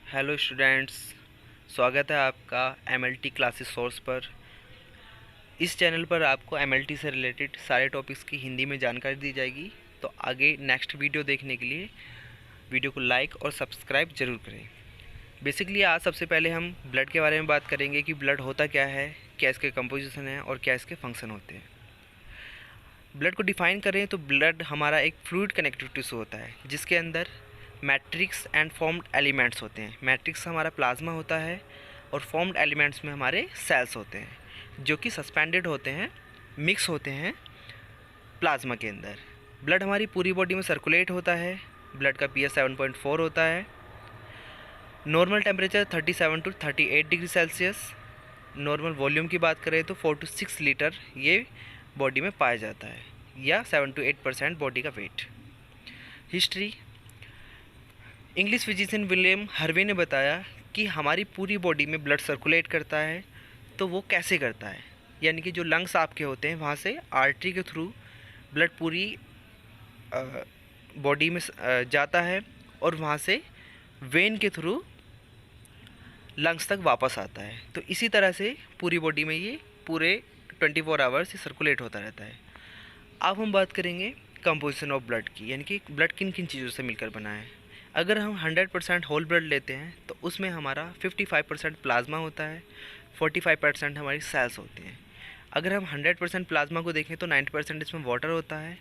Hello students, स्वागत है आपका एमएलटी क्लासेस सोर्स पर। इस चैनल पर आपको एमएलटी से रिलेटेड सारे टॉपिक्स की हिंदी में जानकारी दी जाएगी। तो आगे नेक्स्ट वीडियो देखने के लिए वीडियो को लाइक और सब्सक्राइब ज़रूर करें। बेसिकली आज सबसे पहले हम ब्लड के बारे में बात करेंगे कि ब्लड होता क्या है, क्या इसके कंपोजिशन है और क्या इसके फंक्शन होते हैं। ब्लड को डिफ़ाइन करें तो ब्लड हमारा एक फ्लूइड कनेक्टिव टिश्यू होता है जिसके अंदर मैट्रिक्स एंड फॉर्म्ड एलिमेंट्स होते हैं। मैट्रिक्स हमारा प्लाज्मा होता है और फॉर्म्ड एलिमेंट्स में हमारे सेल्स होते हैं जो कि सस्पेंडेड होते हैं, मिक्स होते हैं प्लाज्मा के अंदर। ब्लड हमारी पूरी बॉडी में सर्कुलेट होता है। ब्लड का pH 7.4 होता है। Normal temperature 37 to 38 degree Celsius. Normal volume की बात करें तो 4 टू 6 लीटर ये बॉडी में पाया जाता है, या 7 टू 8% बॉडी का weight. History, English physician William Harvey ने बताया कि हमारी पूरी बॉडी में ब्लड सर्कुलेट करता है। तो वो कैसे करता है, यानी कि जो लंग्स आपके होते हैं वहाँ से आर्टरी के थ्रू ब्लड पूरी बॉडी में जाता है और वहाँ से वेन के थ्रू लंग्स तक वापस आता है। तो इसी तरह से पूरी बॉडी में ये पूरे 24 आवर्स ये सर्कुलेट होता रहता है। अब हम बात करेंगे कंपोजिशन ऑफ ब्लड की, यानी कि ब्लड किन किन चीज़ों से मिलकर बना है। अगर हम 100% होल ब्लड लेते हैं तो उसमें हमारा 55% प्लाज्मा होता है, 45% हमारी सेल्स होती हैं। अगर हम 100% प्लाज्मा को देखें तो 90% इसमें वाटर होता है,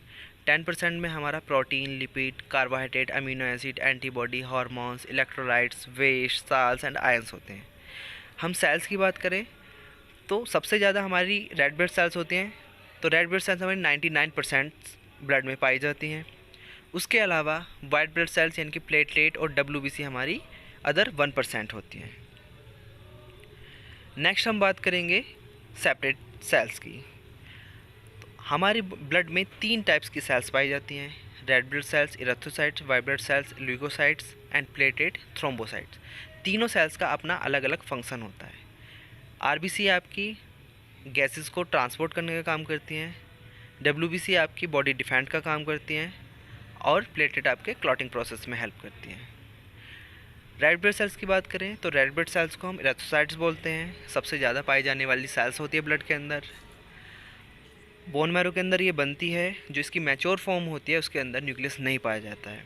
10% में हमारा protein, lipid, carbohydrate, amino acid, antibody, hormones, electrolytes, waste, salts and ions होते हैं। हम सेल्स की बात करें तो सबसे ज़्यादा हमारी रेड ब्लड सेल्स होती हैं। तो रेड ब्लड सेल्स हमारी 99% ब्लड में पाई जाती हैं। उसके अलावा वाइट ब्लड सेल्स यानी कि प्लेटलेट और WBC हमारी अदर 1% होती हैं। नेक्स्ट हम बात करेंगे सेपरेट सेल्स की। तो हमारे ब्लड में 3 टाइप्स की सेल्स पाई जाती हैं: red blood cells, erythrocytes, white blood cells, leukocytes and plated thrombocytes. तीनों सेल्स का अपना अलग अलग फंक्शन होता है। RBC आपकी गैसेस को ट्रांसपोर्ट करने का काम करती हैं, WBC आपकी बॉडी डिफेंड का काम करती हैं और प्लेटेट आपके क्लॉटिंग प्रोसेस में हेल्प करती हैं। रेड ब्लड सेल्स की बात करें तो रेड ब्लड सेल्स को हम इरेथ्रोसाइट्स बोलते हैं। सबसे ज़्यादा पाई जाने वाली सेल्स होती है ब्लड के अंदर। बोन मैरो के अंदर ये बनती है। जो इसकी मैच्योर फॉर्म होती है उसके अंदर न्यूक्लियस नहीं पाया जाता है।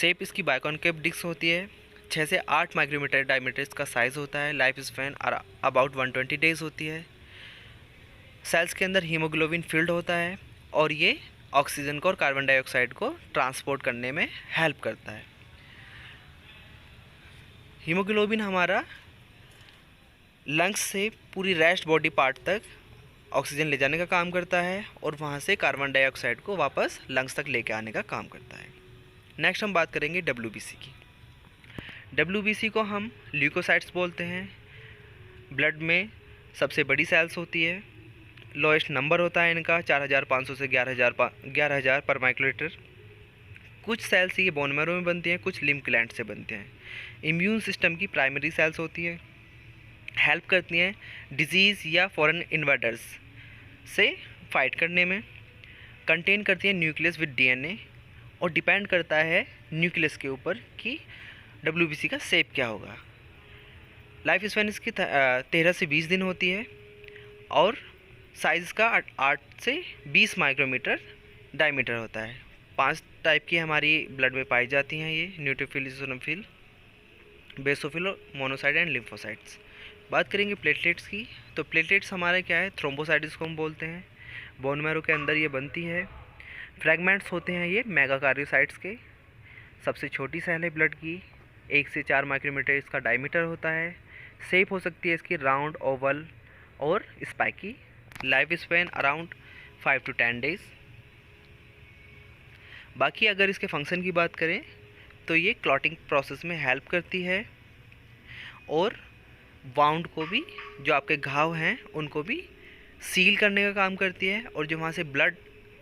शेप इसकी बाइकॉन्केव डिस्क होती है। 6 से 8 माइक्रोमीटर डायमीटर इसका साइज़ होता है। लाइफ स्पैन अबाउट 120 डेज़ होती है। सेल्स के अंदर हीमोग्लोबिन फील्ड होता है और ये ऑक्सीजन को और कार्बन डाइऑक्साइड को ट्रांसपोर्ट करने में हेल्प करता है। हीमोग्लोबिन हमारा लंग्स से पूरी रेस्ट बॉडी पार्ट तक ऑक्सीजन ले जाने का काम करता है और वहाँ से कार्बन डाइऑक्साइड को वापस लंग्स तक लेके आने का काम करता है। नेक्स्ट हम बात करेंगे WBC की। WBC को हम ल्यूकोसाइट्स बोलते हैं। ब्लड में सबसे बड़ी सेल्स होती है। लोएस्ट नंबर होता है इनका 4500 से 11000 पर माइक्रोलीटर। कुछ सेल्स ये बोन मैरो में बनती हैं, कुछ लिम्फ ग्लैंड से बनते हैं। इम्यून सिस्टम की प्राइमरी सेल्स होती है, हेल्प करती हैं डिजीज़ या फॉरेन इन्वेडर्स से फाइट करने में। कंटेन करती है न्यूक्लियस विद DNA और डिपेंड करता है न्यूक्लियस के ऊपर कि WBC का शेप क्या होगा। लाइफ स्पैन इसकी 13 से 20 दिन होती है और साइज़ का 8 से 20 माइक्रोमीटर डायमीटर होता है। 5 टाइप की हमारी ब्लड में पाई जाती हैं ये: न्यूट्रोफिल, इओसिनोफिल, बेसोफिल और मोनोसाइट एंड लिम्फोसाइट्स। बात करेंगे प्लेटलेट्स की। तो प्लेटलेट्स हमारे क्या है, थ्रोम्बोसाइट्स को हम बोलते हैं। बोन मैरो के अंदर ये बनती है। फ्रैगमेंट्स होते हैं ये मेगाकार्योसाइट्स के। सबसे छोटी सेल है ब्लड की, 1 से 4 माइक्रोमीटर इसका डायमीटर होता है। शेप हो सकती है इसकी राउंड, ओवल और spiky. Life span around 5 to 10 days. बाकी अगर इसके फंक्शन की बात करें तो ये क्लॉटिंग प्रोसेस में हेल्प करती है और वाउंड को भी, जो आपके घाव हैं उनको भी सील करने का काम करती है और जो वहाँ से ब्लड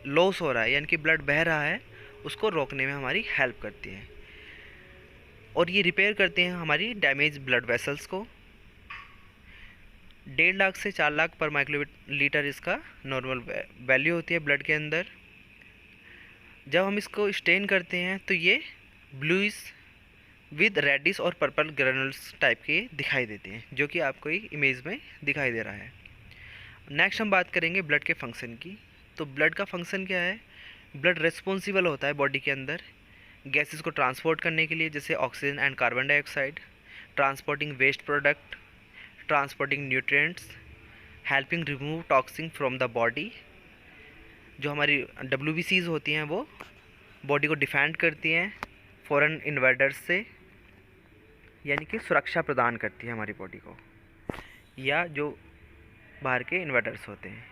लॉस हो रहा है यानी कि ब्लड बह रहा है उसको रोकने में हमारी हेल्प करती है। और ये रिपेयर करते हैं हमारी डैमेज ब्लड वेसल्स को। 1.5 लाख से 4 लाख पर माइक्रोलीटर इसका नॉर्मल वैल्यू होती है ब्लड के अंदर। जब हम इसको स्टेन करते हैं तो ये ब्लूइश विद रेडिश और पर्पल ग्रेनुल्स टाइप के दिखाई देते हैं, जो कि आपको इमेज में दिखाई दे रहा है। नेक्स्ट हम बात करेंगे ब्लड के फंक्शन की। तो ब्लड का फंक्शन क्या है? ब्लड रिस्पॉन्सिबल होता है बॉडी के अंदर गैसेस को ट्रांसपोर्ट करने के लिए, जैसे oxygen and carbon dioxide, transporting waste product, transporting nutrients, helping remove toxin from the body. जो हमारी WBCs होती हैं वो बॉडी को डिफेंड करती हैं फॉरेन इन्वेडर्स से, यानी कि सुरक्षा प्रदान करती है हमारी बॉडी को, या जो बाहर के इन्वेडर्स होते हैं।